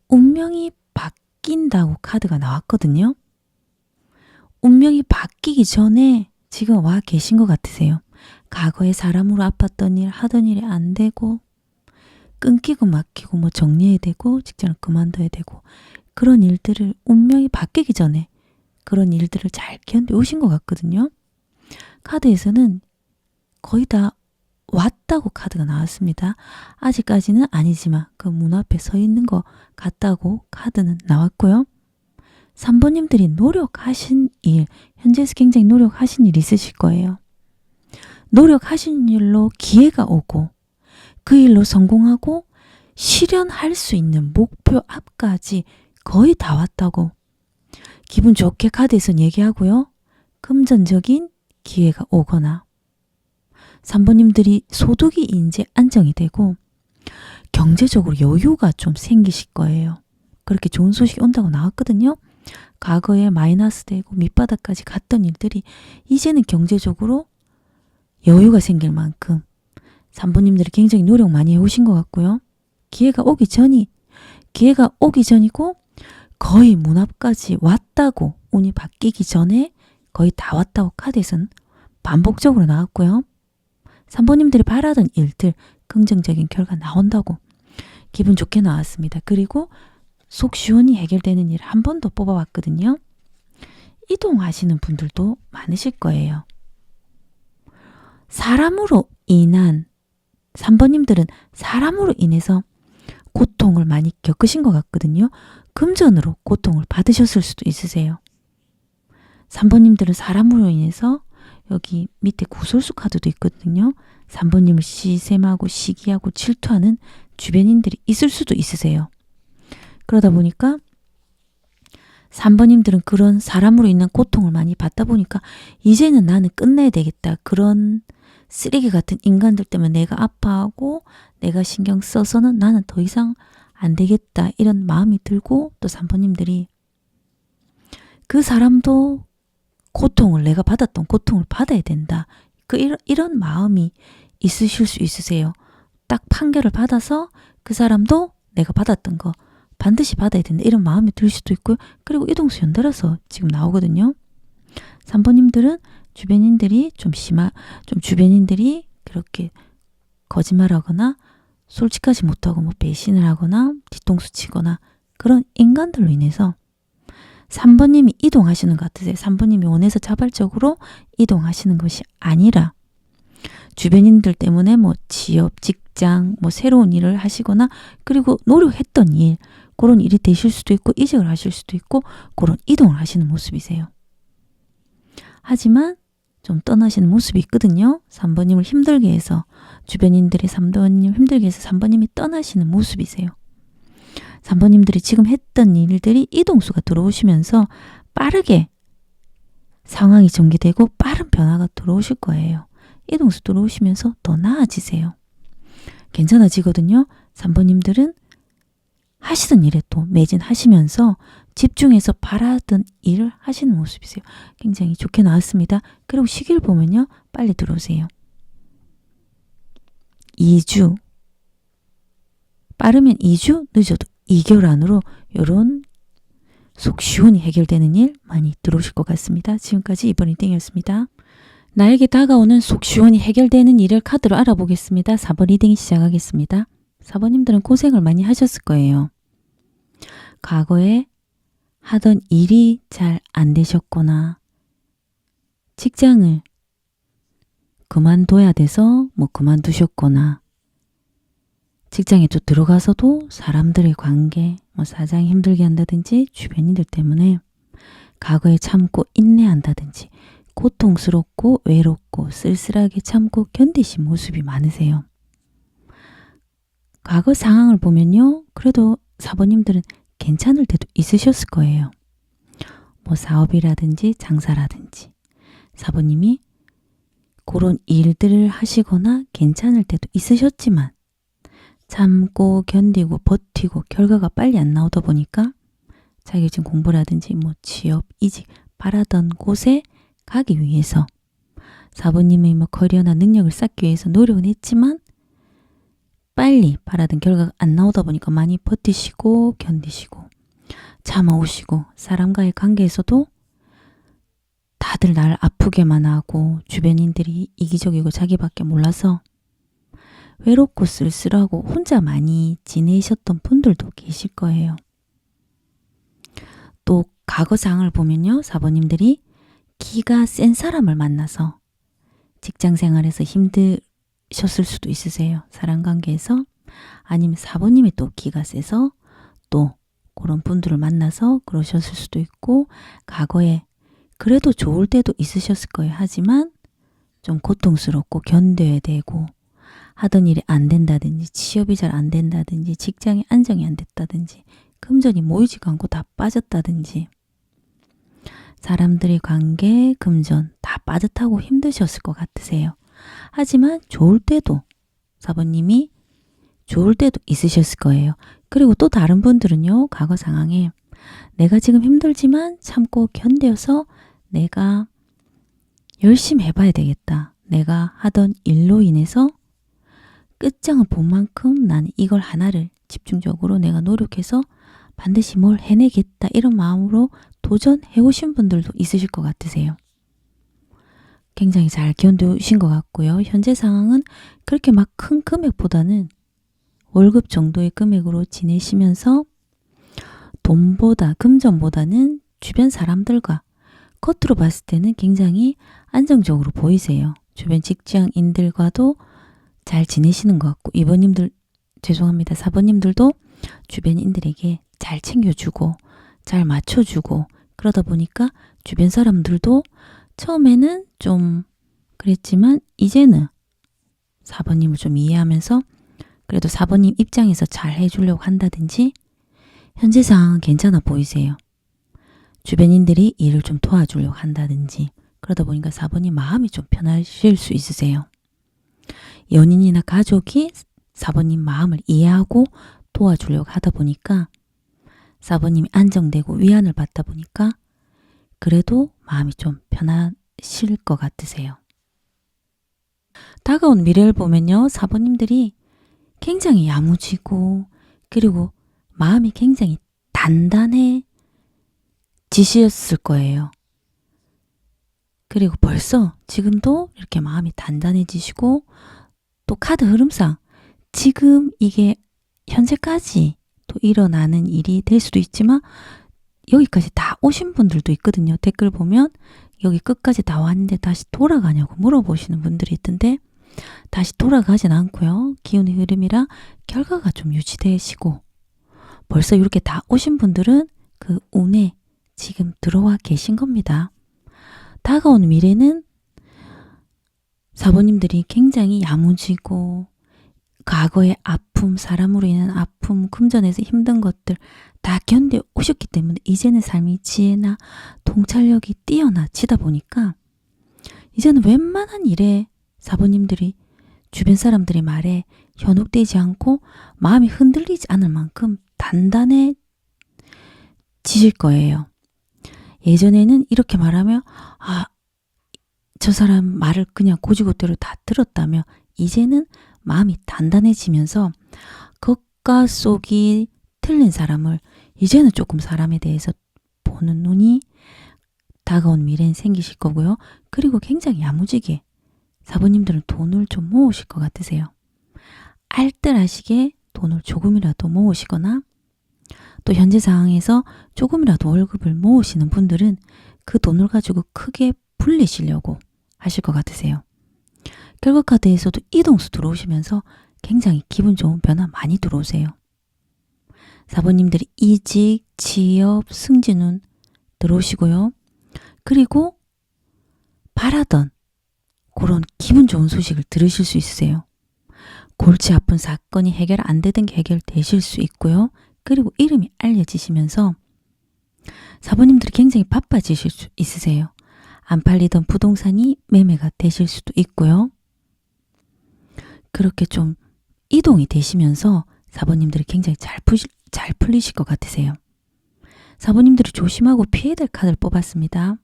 운명이 바뀐다고 카드가 나왔거든요. 운명이 바뀌기 전에 지금 와 계신 것 같으세요. 과거에 사람으로 아팠던 일, 하던 일이 안 되고 끊기고 막히고 뭐 정리해야 되고 직장을 그만둬야 되고 그런 일들을 운명이 바뀌기 전에 그런 일들을 잘 견뎌오신 것 같거든요. 카드에서는 거의 다 왔다고 카드가 나왔습니다. 아직까지는 아니지만 그 문 앞에 서 있는 것 같다고 카드는 나왔고요. 3번님들이 노력하신 일, 현재에서 굉장히 노력하신 일 있으실 거예요. 노력하신 일로 기회가 오고 그 일로 성공하고 실현할 수 있는 목표 앞까지 거의 다 왔다고 기분 좋게 카드에서는 얘기하고요. 금전적인 기회가 오거나 3번님들이 소득이 이제 안정이 되고 경제적으로 여유가 좀 생기실 거예요. 그렇게 좋은 소식이 온다고 나왔거든요. 과거에 마이너스 되고 밑바닥까지 갔던 일들이 이제는 경제적으로 여유가 생길 만큼 3번님들이 굉장히 노력 많이 해오신 것 같고요. 기회가 오기 전이고 거의 문 앞까지 왔다고 운이 바뀌기 전에 거의 다 왔다고 카드에서는 반복적으로 나왔고요. 3번님들이 바라던 일들 긍정적인 결과 나온다고 기분 좋게 나왔습니다. 그리고 속 시원히 해결되는 일 한 번 더 뽑아봤거든요. 이동하시는 분들도 많으실 거예요. 사람으로 인한 3번님들은 사람으로 인해서 고통을 많이 겪으신 것 같거든요. 금전으로 고통을 받으셨을 수도 있으세요. 3번님들은 사람으로 인해서 여기 밑에 구설수 카드도 있거든요. 3번님을 시샘하고 시기하고 질투하는 주변인들이 있을 수도 있으세요. 그러다 보니까 3번님들은 그런 사람으로 인한 고통을 많이 받다 보니까 이제는 나는 끝내야 되겠다. 그런 쓰레기 같은 인간들 때문에 내가 아파하고 내가 신경 써서는 나는 더 이상 안 되겠다. 이런 마음이 들고 또 3번님들이 그 사람도 고통을 내가 받았던 고통을 받아야 된다. 이런 마음이 있으실 수 있으세요. 딱 판결을 받아서 그 사람도 내가 받았던 거 반드시 받아야 된다. 이런 마음이 들 수도 있고요. 그리고 이동수 연달아서 지금 나오거든요. 3번님들은 주변인들이 좀 주변인들이 그렇게 거짓말하거나 솔직하지 못하고 뭐 배신을 하거나 뒤통수 치거나 그런 인간들로 인해서 3번님이 이동하시는 것 같으세요. 3번님이 원해서 자발적으로 이동하시는 것이 아니라 주변인들 때문에 뭐 취업, 직장, 뭐 새로운 일을 하시거나 그리고 노력했던 일, 그런 일이 되실 수도 있고 이직을 하실 수도 있고 그런 이동을 하시는 모습이세요. 하지만 좀 떠나시는 모습이 있거든요. 3번님을 힘들게 해서 주변인들이 3번님 힘들게 해서 3번님이 떠나시는 모습이세요. 3번님들이 지금 했던 일들이 이동수가 들어오시면서 빠르게 상황이 전개되고 빠른 변화가 들어오실 거예요. 이동수 들어오시면서 더 나아지세요. 괜찮아지거든요. 3번님들은 하시던 일에 또 매진하시면서 집중해서 바라던 일을 하시는 모습이세요. 굉장히 좋게 나왔습니다. 그리고 시기를 보면요. 빨리 들어오세요. 2주 빠르면 2주 늦어도 2개월 안으로 이런 속 시원히 해결되는 일 많이 들어오실 것 같습니다. 지금까지 이번 리딩이었습니다. 나에게 다가오는 속 시원히 해결되는 일을 카드로 알아보겠습니다. 4번 리딩 시작하겠습니다. 4번님들은 고생을 많이 하셨을 거예요. 과거에 하던 일이 잘 안 되셨거나 직장을 그만둬야 돼서 뭐 그만두셨거나 직장에 또 들어가서도 사람들의 관계, 뭐 사장이 힘들게 한다든지 주변인들 때문에 과거에 참고 인내한다든지 고통스럽고 외롭고 쓸쓸하게 참고 견디신 모습이 많으세요. 과거 상황을 보면요. 그래도 4번님들은 괜찮을 때도 있으셨을 거예요. 뭐 사업이라든지 장사라든지 4번님이 그런 일들을 하시거나 괜찮을 때도 있으셨지만 참고 견디고 버티고 결과가 빨리 안 나오다 보니까 자격증 공부라든지 뭐 취업, 이직 바라던 곳에 가기 위해서 4번님의 뭐 커리어나 능력을 쌓기 위해서 노력은 했지만 빨리 바라던 결과가 안 나오다 보니까 많이 버티시고 견디시고 참아오시고 사람과의 관계에서도 다들 날 아프게만 하고 주변인들이 이기적이고 자기밖에 몰라서 외롭고 쓸쓸하고 혼자 많이 지내셨던 분들도 계실 거예요. 또 과거상을 보면요. 4번님들이 기가 센 사람을 만나서 직장생활에서 힘드셨을 수도 있으세요. 사람관계에서. 아니면 4번님이 또 기가 세서 또 그런 분들을 만나서 그러셨을 수도 있고 과거에 그래도 좋을 때도 있으셨을 거예요. 하지만 좀 고통스럽고 견뎌야 되고 하던 일이 안 된다든지 취업이 잘 안 된다든지 직장에 안정이 안 됐다든지 금전이 모이지가 않고 다 빠졌다든지 사람들의 관계, 금전 다 빠듯하고 힘드셨을 것 같으세요. 하지만 좋을 때도 4번님이 좋을 때도 있으셨을 거예요. 그리고 또 다른 분들은요. 과거 상황에 내가 지금 힘들지만 참고 견뎌서 내가 열심히 해봐야 되겠다. 내가 하던 일로 인해서 끝장을 본 만큼 나는 이걸 하나를 집중적으로 내가 노력해서 반드시 뭘 해내겠다. 이런 마음으로 도전해 오신 분들도 있으실 것 같으세요. 굉장히 잘 견디신 것 같고요. 현재 상황은 그렇게 막 큰 금액보다는 월급 정도의 금액으로 지내시면서 돈보다 금전보다는 주변 사람들과 겉으로 봤을 때는 굉장히 안정적으로 보이세요. 주변 직장인들과도 잘 지내시는 것 같고 2번님들 죄송합니다. 4번님들도 주변인들에게 잘 챙겨주고 잘 맞춰주고 그러다 보니까 주변 사람들도 처음에는 좀 그랬지만 이제는 4번님을 좀 이해하면서 그래도 4번님 입장에서 잘 해주려고 한다든지 현재 상황은 괜찮아 보이세요. 주변인들이 일을 좀 도와주려고 한다든지 그러다 보니까 4번님 마음이 좀 편하실 수 있으세요. 연인이나 가족이 4번님 마음을 이해하고 도와주려고 하다 보니까 4번님이 안정되고 위안을 받다 보니까 그래도 마음이 좀 편하실 것 같으세요. 다가온 미래를 보면요. 4번님들이 굉장히 야무지고 그리고 마음이 굉장히 단단해지셨을 거예요. 그리고 벌써 지금도 이렇게 마음이 단단해지시고 또 카드 흐름상 지금 이게 현재까지 또 일어나는 일이 될 수도 있지만 여기까지 다 오신 분들도 있거든요. 댓글 보면 여기 끝까지 다 왔는데 다시 돌아가냐고 물어보시는 분들이 있던데 다시 돌아가진 않고요. 기운의 흐름이라 결과가 좀 유지되시고 벌써 이렇게 다 오신 분들은 그 운에 지금 들어와 계신 겁니다. 다가오는 미래는 4번님들이 굉장히 야무지고 과거의 아픔, 사람으로 인한 아픔, 금전에서 힘든 것들 다 견뎌 오셨기 때문에 이제는 삶의 지혜나 통찰력이 뛰어나지다 보니까 이제는 웬만한 일에 4번님들이 주변 사람들의 말에 현혹되지 않고 마음이 흔들리지 않을 만큼 단단해지실 거예요. 예전에는 이렇게 말하면 저 사람 말을 그냥 고지고대로 다 들었다며 이제는 마음이 단단해지면서 겉과 속이 틀린 사람을 이제는 조금 사람에 대해서 보는 눈이 다가온 미래엔 생기실 거고요. 그리고 굉장히 야무지게 4번님들은 돈을 좀 모으실 것 같으세요. 알뜰하시게 돈을 조금이라도 모으시거나 또 현재 상황에서 조금이라도 월급을 모으시는 분들은 그 돈을 가지고 크게 불리시려고 하실 것 같으세요. 결과 카드에서도 이동수 들어오시면서 굉장히 기분 좋은 변화 많이 들어오세요. 4번님들이 이직, 취업, 승진운 들어오시고요. 그리고 바라던 그런 기분 좋은 소식을 들으실 수 있으세요. 골치 아픈 사건이 해결 안 되던 게 해결되실 수 있고요. 그리고 이름이 알려지시면서 4번님들이 굉장히 바빠지실 수 있으세요. 안 팔리던 부동산이 매매가 되실 수도 있고요. 그렇게 좀 이동이 되시면서 4번님들이 굉장히 잘 풀리실 것 같으세요. 4번님들이 조심하고 피해야 될 카드를 뽑았습니다.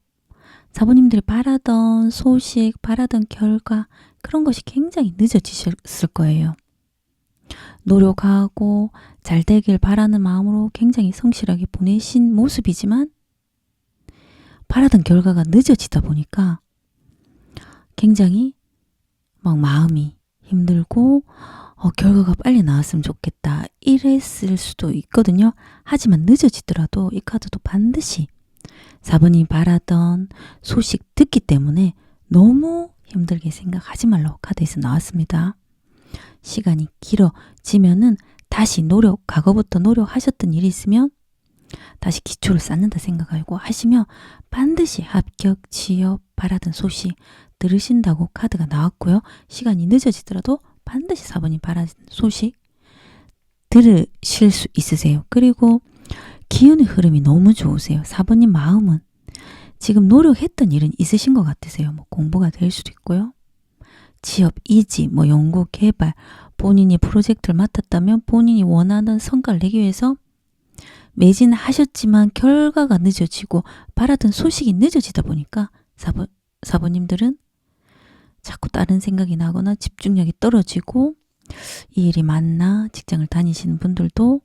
4번님들이 바라던 소식, 바라던 결과 그런 것이 굉장히 늦어지셨을 거예요. 노력하고 잘 되길 바라는 마음으로 굉장히 성실하게 보내신 모습이지만 바라던 결과가 늦어지다 보니까 굉장히 막 마음이 힘들고 결과가 빨리 나왔으면 좋겠다 이랬을 수도 있거든요. 하지만 늦어지더라도 이 카드도 반드시 4번이 바라던 소식 듣기 때문에 너무 힘들게 생각하지 말라고 카드에서 나왔습니다. 시간이 길어지면은 다시 과거부터 노력하셨던 일이 있으면 다시 기초를 쌓는다 생각하고 하시면 반드시 합격, 취업, 바라던 소식 들으신다고 카드가 나왔고요. 시간이 늦어지더라도 반드시 4번이 바라는 소식 들으실 수 있으세요. 그리고 기운의 흐름이 너무 좋으세요. 4번님 마음은 지금 노력했던 일은 있으신 것 같으세요. 뭐 공부가 될 수도 있고요. 취업, 이직, 연구, 개발, 본인이 프로젝트를 맡았다면 본인이 원하는 성과를 내기 위해서 매진하셨지만 결과가 늦어지고 바라던 소식이 늦어지다 보니까 4번님들은 자꾸 다른 생각이 나거나 집중력이 떨어지고 이 일이 맞나 직장을 다니시는 분들도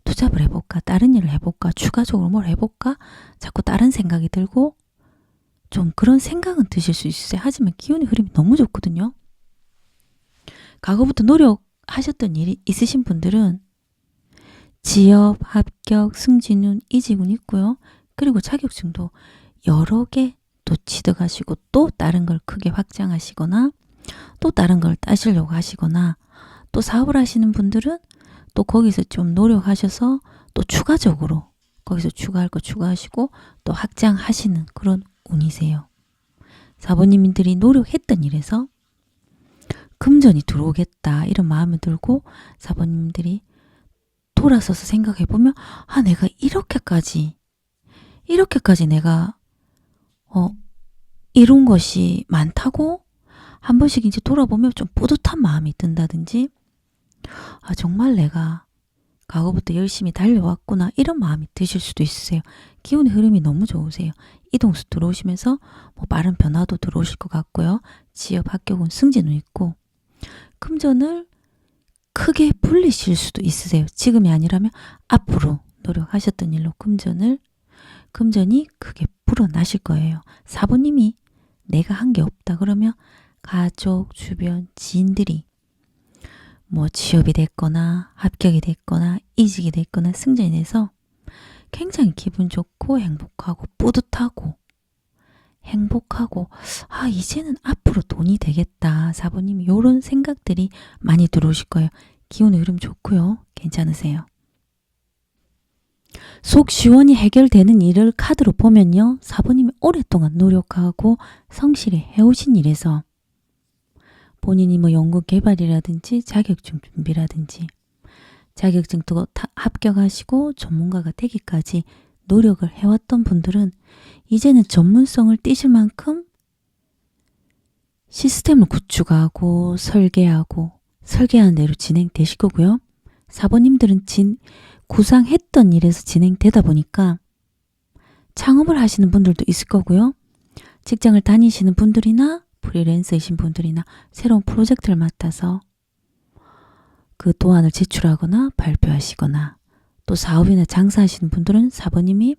투잡을 해볼까 다른 일을 해볼까 추가적으로 뭘 해볼까 자꾸 다른 생각이 들고 좀 그런 생각은 드실 수 있으세요. 하지만 기운의 흐름이 너무 좋거든요. 과거부터 노력하셨던 일이 있으신 분들은 취업, 합격, 승진운, 이직운 있고요. 그리고 자격증도 여러 개 또 취득하시고 또 다른 걸 크게 확장하시거나 또 다른 걸 따시려고 하시거나 또 사업을 하시는 분들은 또 거기서 좀 노력하셔서 또 추가적으로 거기서 추가할 거 추가하시고 또 확장하시는 그런 운이세요. 4번님들이 노력했던 일에서 금전이 들어오겠다 이런 마음이 들고 4번님들이 돌아서서 생각해보면 내가 이렇게까지 이렇게까지 내가 이룬 것이 많다고 한 번씩 이제 돌아보면 좀 뿌듯한 마음이 든다든지, 아, 정말 내가 과거부터 열심히 달려왔구나, 이런 마음이 드실 수도 있으세요. 기운의 흐름이 너무 좋으세요. 이동수 들어오시면서 뭐 빠른 변화도 들어오실 것 같고요. 지역 합격은 승진은 있고, 금전을 크게 불리실 수도 있으세요. 지금이 아니라면 앞으로 노력하셨던 일로 금전이 크게 불어나실 거예요. 사부님이 내가 한 게 없다 그러면 가족, 주변, 지인들이 뭐 취업이 됐거나 합격이 됐거나 이직이 됐거나 승진이 돼서 굉장히 기분 좋고 행복하고 뿌듯하고 아, 이제는 앞으로 돈이 되겠다. 사부님이 이런 생각들이 많이 들어오실 거예요. 기운의 흐름 좋고요. 괜찮으세요. 속 시원히 해결되는 일을 카드로 보면요. 사부님이 오랫동안 노력하고 성실히 해오신 일에서 본인이 뭐 연구 개발이라든지 자격증 준비라든지 자격증도 합격하시고 전문가가 되기까지 노력을 해왔던 분들은 이제는 전문성을 띠실 만큼 시스템을 구축하고 설계하는 대로 진행되실 거고요. 사부님들은 구상했던 일에서 진행되다 보니까 창업을 하시는 분들도 있을 거고요. 직장을 다니시는 분들이나 프리랜서이신 분들이나 새로운 프로젝트를 맡아서 그 도안을 제출하거나 발표하시거나, 또 사업이나 장사하시는 분들은 사부님이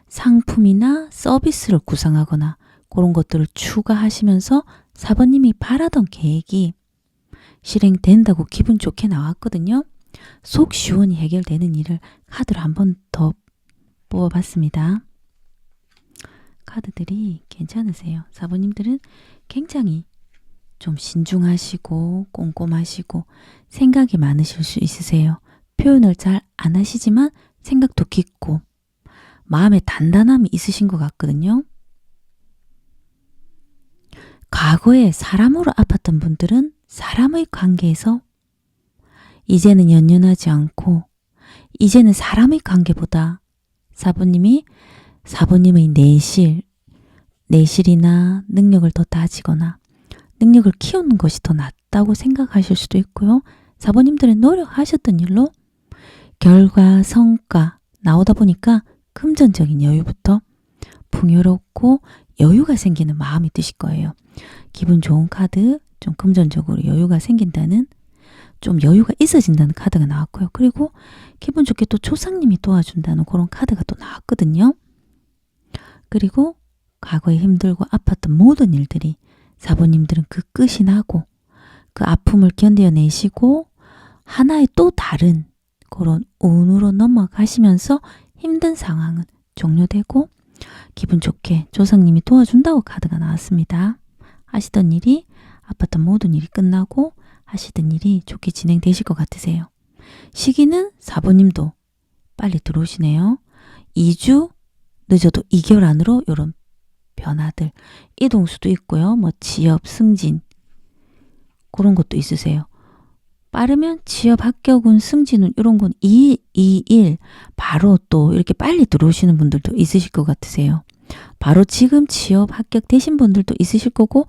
상품이나 서비스를 구상하거나 그런 것들을 추가하시면서 사부님이 바라던 계획이 실행된다고 기분 좋게 나왔거든요. 속 시원히 해결되는 일을 카드로 한 번 더 뽑아봤습니다. 카드들이 괜찮으세요. 사부님들은 굉장히 좀 신중하시고 꼼꼼하시고 생각이 많으실 수 있으세요. 표현을 잘 안 하시지만 생각도 깊고 마음에 단단함이 있으신 것 같거든요. 과거에 사람으로 아팠던 분들은 사람의 관계에서 이제는 연연하지 않고 이제는 사람의 관계보다 사부님의 내실이나 능력을 더 다지거나 능력을 키우는 것이 더 낫다고 생각하실 수도 있고요. 사부님들은 노력하셨던 일로 결과, 성과 나오다 보니까 금전적인 여유부터 풍요롭고 여유가 생기는 마음이 드실 거예요. 기분 좋은 카드, 좀 금전적으로 여유가 생긴다는, 좀 여유가 있어진다는 카드가 나왔고요. 그리고 기분 좋게 또 조상님이 도와준다는 그런 카드가 또 나왔거든요. 그리고 과거에 힘들고 아팠던 모든 일들이 사부님들은 그 끝이 나고 그 아픔을 견뎌내시고 하나의 또 다른 그런 운으로 넘어가시면서 힘든 상황은 종료되고 기분 좋게 조상님이 도와준다고 카드가 나왔습니다. 하시던 일이, 아팠던 모든 일이 끝나고 하시던 일이 좋게 진행되실 것 같으세요. 시기는 사부님도 빨리 들어오시네요. 2주 늦어도 2개월 안으로 이런 변화들, 이동수도 있고요. 뭐 취업, 승진 그런 것도 있으세요. 빠르면 취업, 합격운, 승진운 이런 건 2일 바로 또 이렇게 빨리 들어오시는 분들도 있으실 것 같으세요. 바로 지금 취업, 합격 되신 분들도 있으실 거고,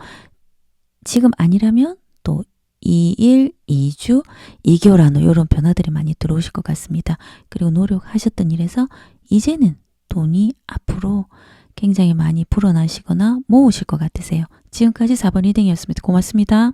지금 아니라면 또 2일, 2주, 2개월 안으로 이런 변화들이 많이 들어오실 것 같습니다. 그리고 노력하셨던 일에서 이제는 돈이 앞으로 굉장히 많이 불어나시거나 모으실 것 같으세요. 지금까지 4번 리딩이었습니다. 고맙습니다.